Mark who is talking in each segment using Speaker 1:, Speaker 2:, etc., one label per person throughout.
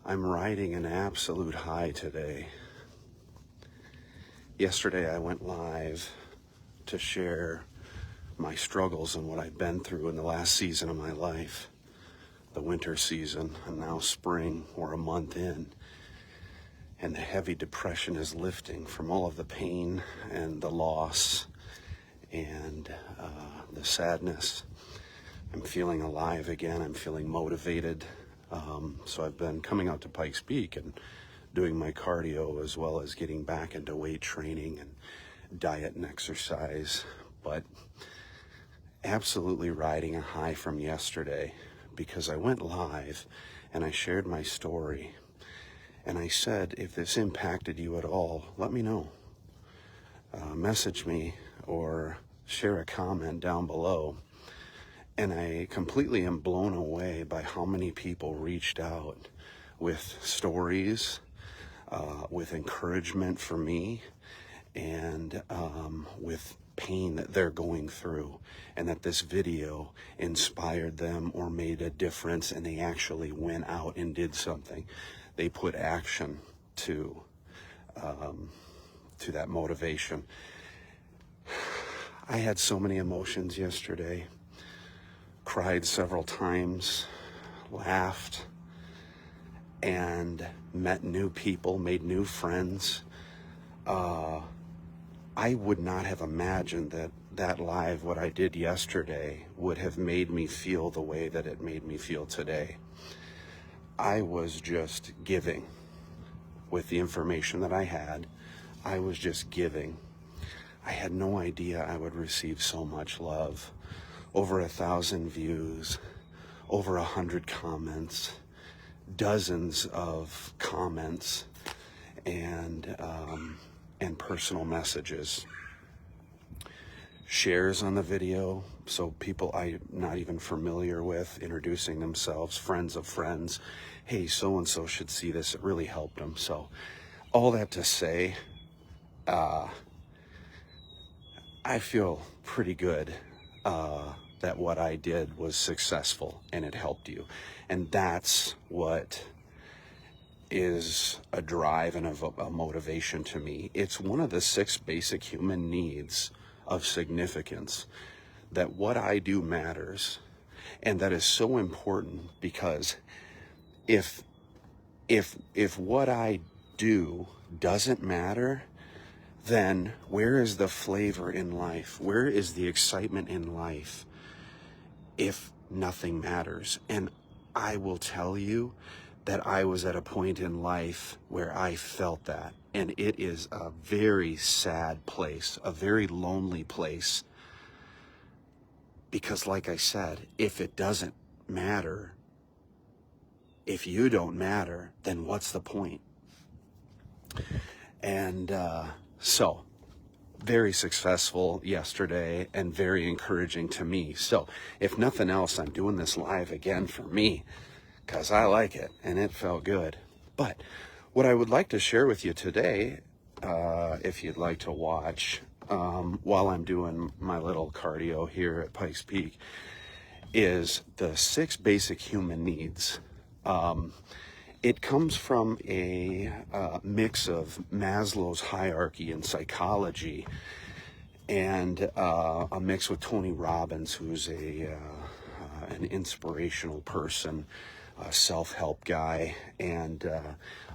Speaker 1: I'm riding an absolute high today. Yesterday I went live to share my struggles and what I've been through in the last season of my life, the winter season, and now spring. We're a month in, and the heavy depression is lifting from all of the pain and the loss and the sadness. I'm feeling alive again. I'm feeling motivated. So I've been coming out to Pikes Peak and doing my cardio, as well as getting back into weight training and diet and exercise. But absolutely riding a high from yesterday, because I went live and I shared my story. And I said, if this impacted you at all, let me know. Message me or share a comment down below. And I completely am blown away by how many people reached out with stories, with encouragement for me, and with pain that they're going through, and that this video inspired them or made a difference, and they actually went out and did something. They put action to that motivation. I had so many emotions yesterday. Cried several times, laughed, and met new people, made new friends. I would not have imagined that live, what I did yesterday, would have made me feel the way that it made me feel today. I was just giving with the information that I had. I was just giving. I had no idea I would receive so much love. Over 1,000 views, over 100 comments, dozens of comments, and personal messages. Shares on the video, so people I'm not even familiar with introducing themselves, friends of friends. Hey, so-and-so should see this. It really helped them. So all that to say, I feel pretty good that what I did was successful and it helped you. And that's what is a drive and a motivation to me. It's one of the 6 basic human needs of significance, that what I do matters. And that is so important, because if what I do doesn't matter, then where is the flavor in life? Where is the excitement in life if nothing matters? And I will tell you that I was at a point in life where I felt that. And it is a very sad place, a very lonely place. Because like I said, if it doesn't matter, if you don't matter, then what's the point? And so, very successful yesterday and very encouraging to me. So if nothing else, I'm doing this live again for me, because I like it and it felt good. But what I would like to share with you today, if you'd like to watch while I'm doing my little cardio here at Pikes Peak, is the 6 basic human needs. It comes from a mix of Maslow's hierarchy in psychology, and a mix with Tony Robbins, who's an inspirational person, a self-help guy, and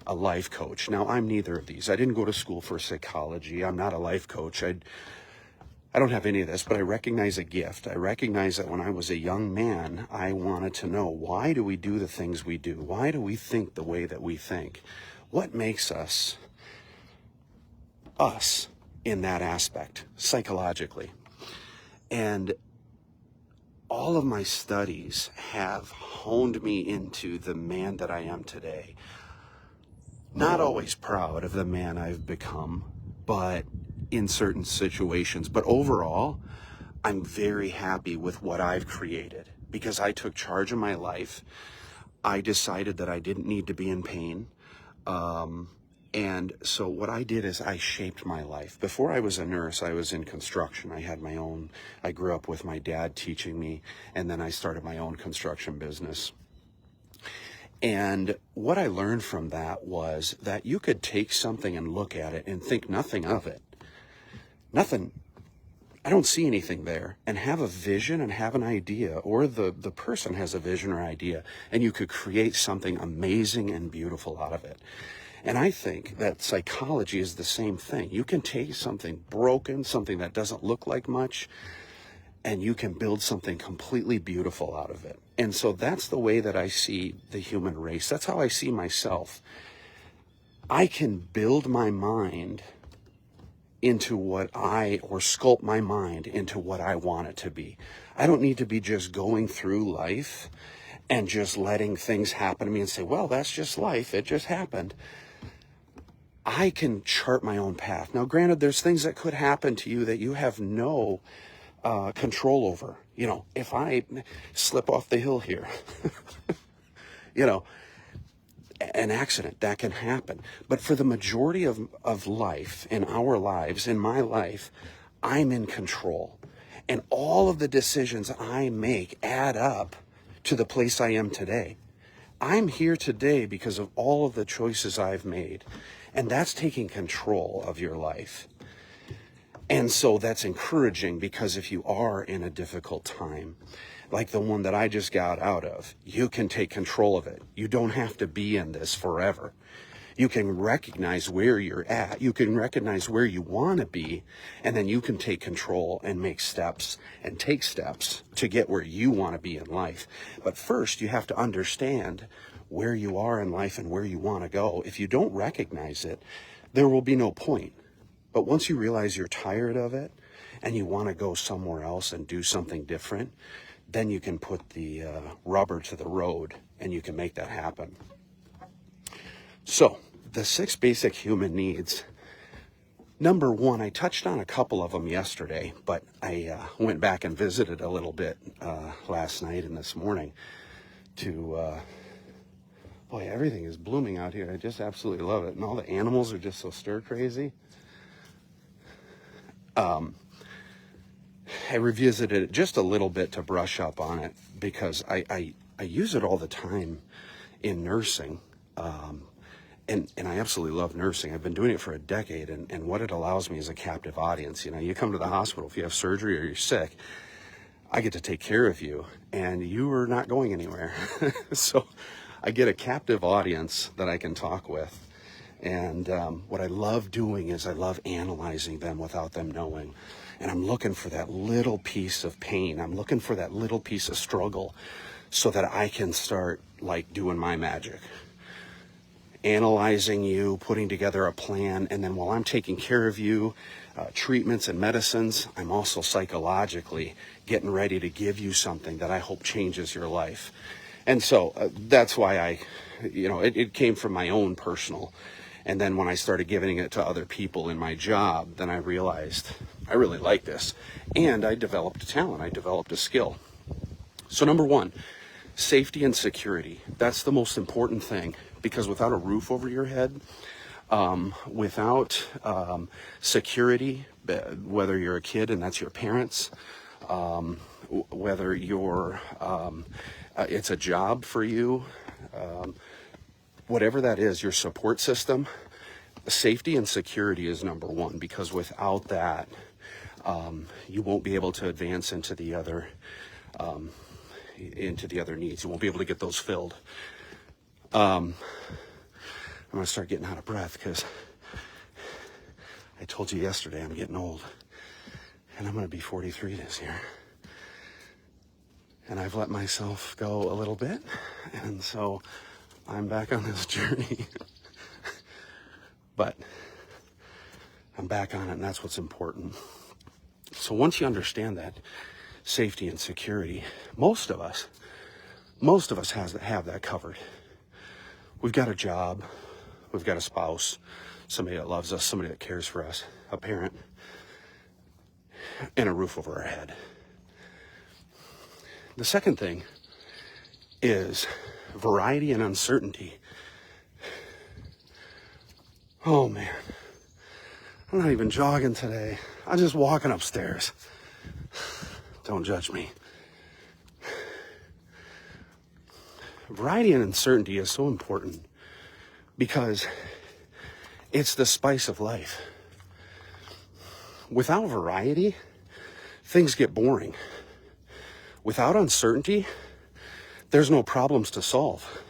Speaker 1: a life coach. Now, I'm neither of these. I didn't go to school for psychology. I'm not a life coach. I don't have any of this, but I recognize a gift. I recognize that when I was a young man, I wanted to know, why do we do the things we do? Why do we think the way that we think? What makes us in that aspect, psychologically? And all of my studies have honed me into the man that I am today. Not always proud of the man I've become, but in certain situations. But overall, I'm very happy with what I've created, because I took charge of my life. I decided that I didn't need to be in pain. And so what I did is I shaped my life. Before I was a nurse, I was in construction. I grew up with my dad teaching me, and then I started my own construction business. And what I learned from that was that you could take something and look at it and think nothing of it. Nothing. I don't see anything there, and have a vision and have an idea, or the person has a vision or idea, and you could create something amazing and beautiful out of it. And I think that psychology is the same thing. You can take something broken, something that doesn't look like much, and you can build something completely beautiful out of it. And so that's the way that I see the human race. That's how I see myself. I can build my mind into or sculpt my mind into what I want it to be. I don't need to be just going through life and just letting things happen to me and say, well, that's just life. It just happened. I can chart my own path. Now, granted, there's things that could happen to you that you have no control over. You know, if I slip off the hill here, you know, an accident that can happen. But for the majority of life, in our lives, in my life, I'm in control. And all of the decisions I make add up to the place I am today. I'm here today because of all of the choices I've made. And that's taking control of your life. And so that's encouraging, because if you are in a difficult time, like the one that I just got out of, you can take control of it. You don't have to be in this forever. You can recognize where you're at. You can recognize where you want to be, and then you can take control and make steps and take steps to get where you want to be in life. But first, you have to understand where you are in life and where you want to go. If you don't recognize it, there will be no point. But once you realize you're tired of it and you want to go somewhere else and do something different, then you can put the rubber to the road and you can make that happen. So, the 6 basic human needs. Number 1, I touched on a couple of them yesterday, but I went back and visited a little bit last night and this morning to, boy, everything is blooming out here. I just absolutely love it. And all the animals are just so stir crazy. I revisited it just a little bit to brush up on it, because I use it all the time in nursing. And I absolutely love nursing. I've been doing it for a decade, and what it allows me is a captive audience. You know, you come to the hospital, if you have surgery or you're sick, I get to take care of you, and you are not going anywhere. So I get a captive audience that I can talk with. And what I love doing is I love analyzing them without them knowing. And I'm looking for that little piece of pain. I'm looking for that little piece of struggle so that I can start like doing my magic. Analyzing you, putting together a plan, and then while I'm taking care of you, treatments and medicines, I'm also psychologically getting ready to give you something that I hope changes your life. And so that's why it came from my own personal. And then when I started giving it to other people in my job, then I realized I really like this. And I developed a talent. I developed a skill. So number 1, safety and security. That's the most important thing, because without a roof over your head, without security, whether you're a kid and that's your parents, whether you're, it's a job for you, whatever that is, your support system, safety and security is number 1, because without that, you won't be able to advance into the other needs. You won't be able to get those filled. I'm going to start getting out of breath because I told you yesterday I'm getting old, and I'm going to be 43 this year. And I've let myself go a little bit, and so I'm back on this journey. But I'm back on it, and that's what's important. So once you understand that safety and security, most of us have that covered. We've got a job, we've got a spouse, somebody that loves us, somebody that cares for us, a parent, and a roof over our head. The second thing is variety and uncertainty. Oh man, I'm not even jogging today. I'm just walking upstairs. Don't judge me. variety and uncertainty is so important because it's the spice of life. Without variety, things get boring. Without uncertainty, there's no problems to solve.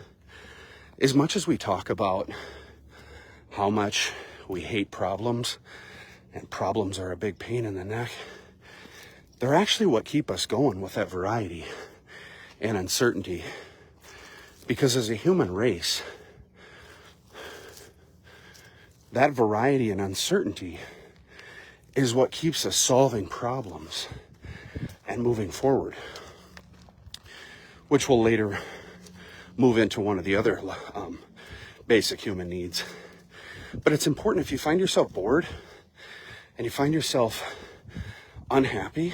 Speaker 1: As much as we talk about how much we hate problems, and problems are a big pain in the neck, they're actually what keep us going with that variety and uncertainty. Because as a human race, that variety and uncertainty is what keeps us solving problems and moving forward, which will later move into one of the other basic human needs. But it's important, if you find yourself bored and you find yourself unhappy,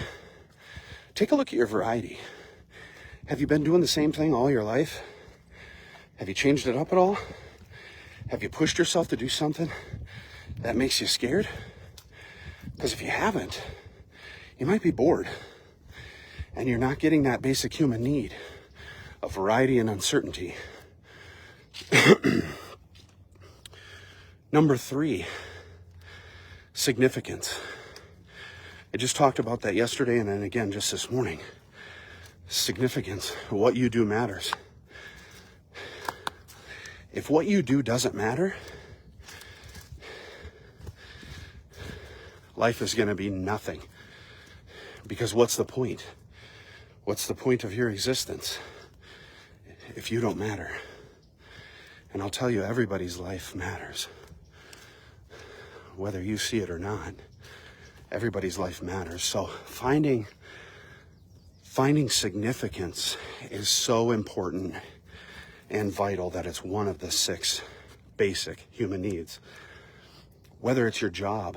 Speaker 1: take a look at your variety. Have you been doing the same thing all your life? Have you changed it up at all? Have you pushed yourself to do something that makes you scared? Because if you haven't, you might be bored and you're not getting that basic human need of variety and uncertainty. Number 3, significance. I just talked about that yesterday and then again just this morning. Significance. What you do matters. If what you do doesn't matter, life is going to be nothing. Because what's the point? What's the point of your existence if you don't matter? And I'll tell you, everybody's life matters. Whether you see it or not, everybody's life matters. So finding significance is so important and vital that it's one of the 6 basic human needs. Whether it's your job,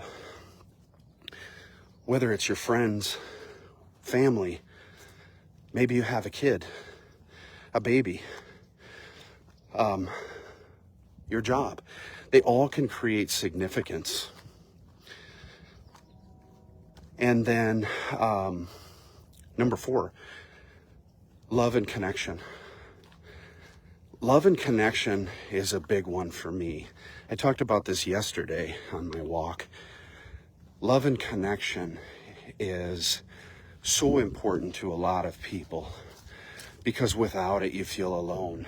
Speaker 1: whether it's your friends, family, maybe you have a kid, a baby, your job, they all can create significance. And then number 4, love and connection. Love and connection is a big one for me. I talked about this yesterday on my walk. Love and connection is so important to a lot of people because without it, you feel alone.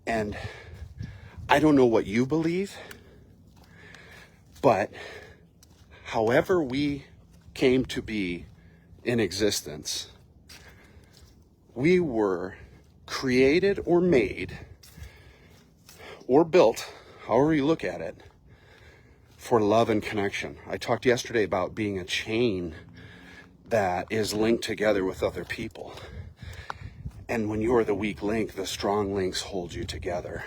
Speaker 1: And I don't know what you believe, but however we came to be in existence, we were created or made or built, however you look at it, for love and connection. I talked yesterday about being a chain that is linked together with other people. And when you're the weak link, the strong links hold you together.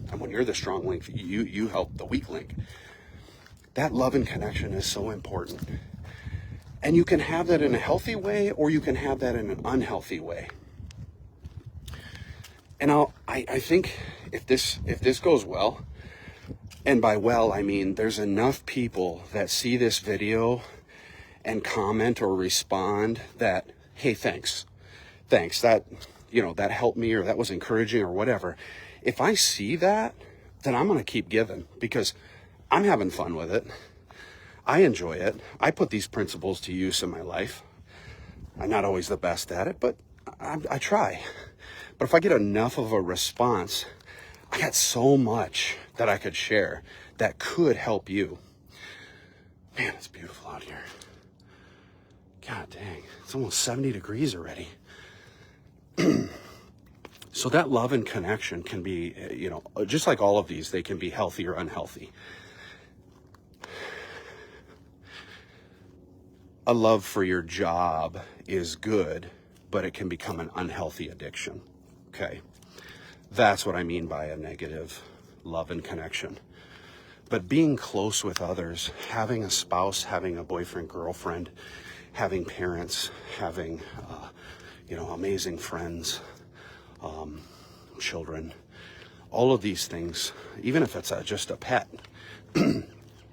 Speaker 1: And when you're the strong link, you help the weak link. That love and connection is so important. And you can have that in a healthy way, or you can have that in an unhealthy way. And I think if this goes well, and by well, I mean there's enough people that see this video and comment or respond that, hey, thanks, that, that helped me, or that was encouraging, or whatever. If I see that, then I'm going to keep giving because I'm having fun with it. I enjoy it. I put these principles to use in my life. I'm not always the best at it, but I try. But if I get enough of a response, I got so much that I could share that could help you. Man, it's beautiful out here. God dang, it's almost 70 degrees already. So that love and connection can be, just like all of these, they can be healthy or unhealthy. A love for your job is good, but it can become an unhealthy addiction. Okay. That's what I mean by a negative love and connection. But being close with others, having a spouse, having a boyfriend, girlfriend, having parents, having, amazing friends, children, all of these things, even if it's just a pet,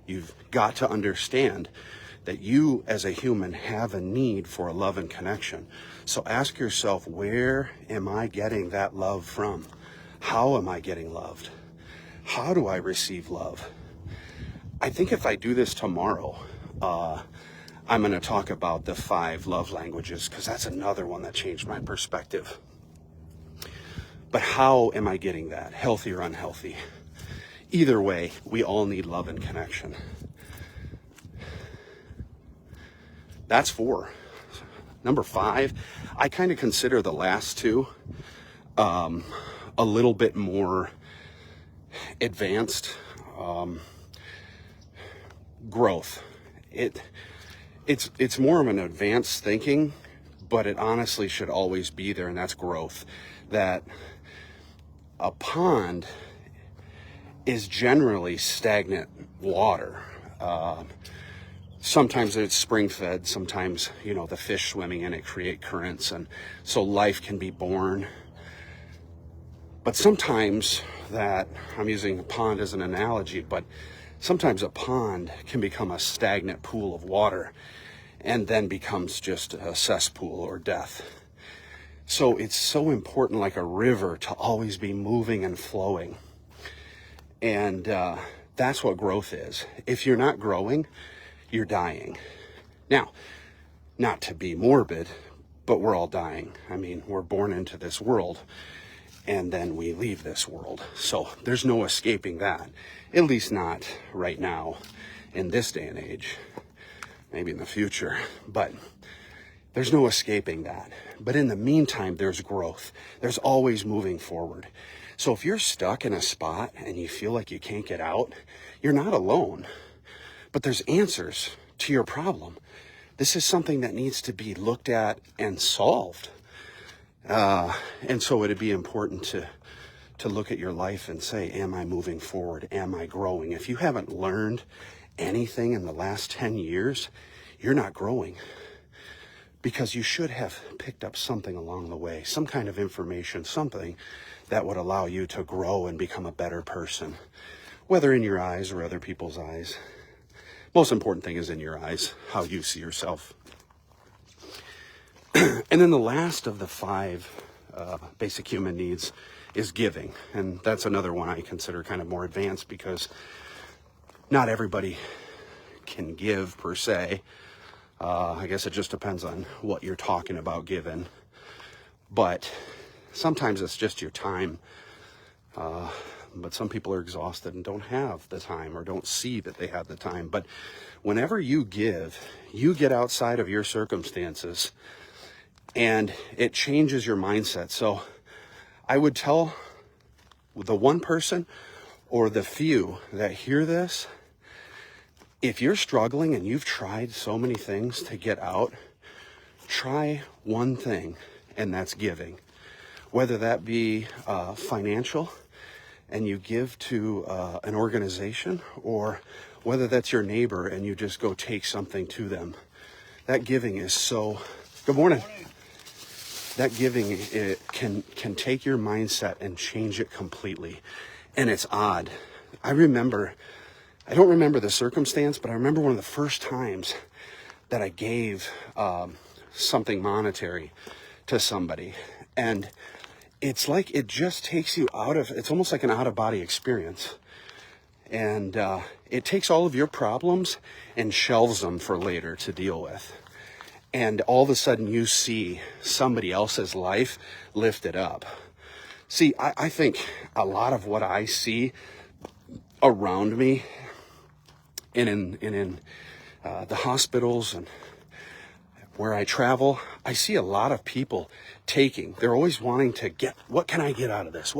Speaker 1: you've got to understand that you as a human have a need for a love and connection. So ask yourself, where am I getting that love from? How am I getting loved? How do I receive love? I think if I do this tomorrow, I'm going to talk about the 5 love languages, because that's another one that changed my perspective. But how am I getting that? Healthy or unhealthy? Either way, we all need love and connection. That's 4. Number 5, I kind of consider the last 2 a little bit more advanced. Growth. It's more of an advanced thinking, but it honestly should always be there, and that's growth. That a pond is generally stagnant water. Sometimes it's spring-fed, sometimes, the fish swimming in it create currents, and so life can be born. But sometimes I'm using a pond as an analogy, but sometimes a pond can become a stagnant pool of water and then becomes just a cesspool or death. So it's so important, like a river, to always be moving and flowing. And that's what growth is. If you're not growing, you're dying. Now, not to be morbid, but we're all dying. I mean, we're born into this world, and then we leave this world. So there's no escaping that, at least not right now in this day and age, maybe in the future, but there's no escaping that. But in the meantime, there's growth. There's always moving forward. So if you're stuck in a spot and you feel like you can't get out, you're not alone, but there's answers to your problem. This is something that needs to be looked at and solved. And so it'd be important to look at your life and say, am I moving forward? Am I growing? If you haven't learned anything in the last 10 years, you're not growing, because you should have picked up something along the way, some kind of information, something that would allow you to grow and become a better person, whether in your eyes or other people's eyes. Most important thing is in your eyes, how you see yourself. And then the last of the 5 basic human needs is giving. And that's another one I consider kind of more advanced, because not everybody can give per se. I guess it just depends on what you're talking about giving. But sometimes it's just your time. But some people are exhausted and don't have the time, or don't see that they have the time. But whenever you give, you get outside of your circumstances, and it changes your mindset. So I would tell the one person or the few that hear this, if you're struggling and you've tried so many things to get out, try one thing, and that's giving. Whether that be financial, and you give to an organization, or whether that's your neighbor and you just go take something to them. That giving is so... Good morning. That giving, it can take your mindset and change it completely. And it's odd. I don't remember the circumstance, but I remember one of the first times that I gave something monetary to somebody. And it's like it just takes you it's almost like an out-of-body experience. And it takes all of your problems and shelves them for later to deal with. And all of a sudden you see somebody else's life lifted up. See, I think a lot of what I see around me and in the hospitals and where I travel, I see a lot of people taking. They're always wanting to get, what can I get out of this?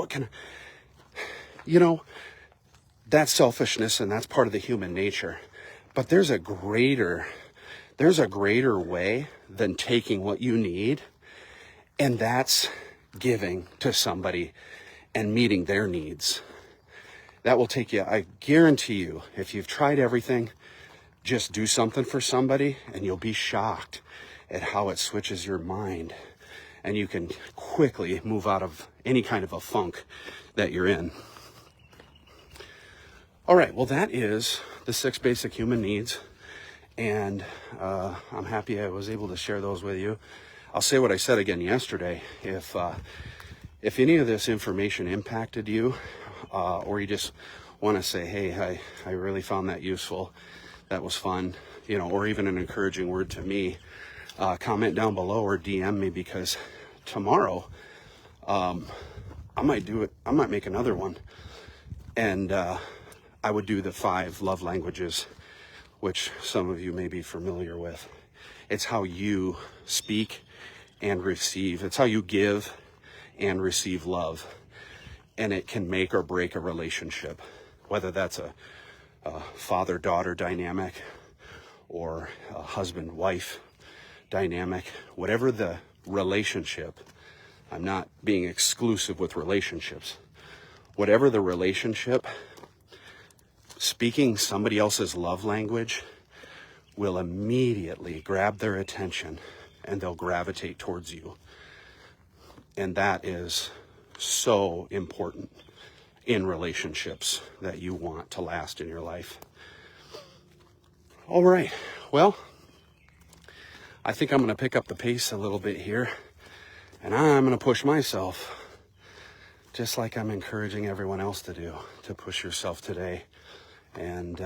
Speaker 1: That's selfishness, and that's part of the human nature. But there's a greater way than taking what you need, and that's giving to somebody and meeting their needs. That will take you, I guarantee you, if you've tried everything, just do something for somebody and you'll be shocked at how it switches your mind, and you can quickly move out of any kind of a funk that you're in. All right, well, that is the 6 basic human needs. And I'm happy I was able to share those with you. I'll say what I said again yesterday. If any of this information impacted you, or you just want to say, hey, I really found that useful, that was fun, or even an encouraging word to me, comment down below or DM me, because tomorrow I might do it. I might make another one, and I would do the 5 love languages, which some of you may be familiar with. It's how you speak and receive. It's how you give and receive love. And it can make or break a relationship, whether that's a father-daughter dynamic or a husband-wife dynamic, whatever the relationship. I'm not being exclusive with relationships. Whatever the relationship, speaking somebody else's love language will immediately grab their attention and they'll gravitate towards you. And that is so important in relationships that you want to last in your life. All right. Well, I think I'm going to pick up the pace a little bit here, and I'm going to push myself, just like I'm encouraging everyone else to do, to push yourself today and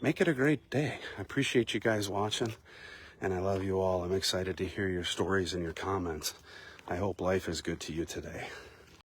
Speaker 1: make it a great day. I appreciate you guys watching, and I love you all. I'm excited to hear your stories and your comments. I hope life is good to you today.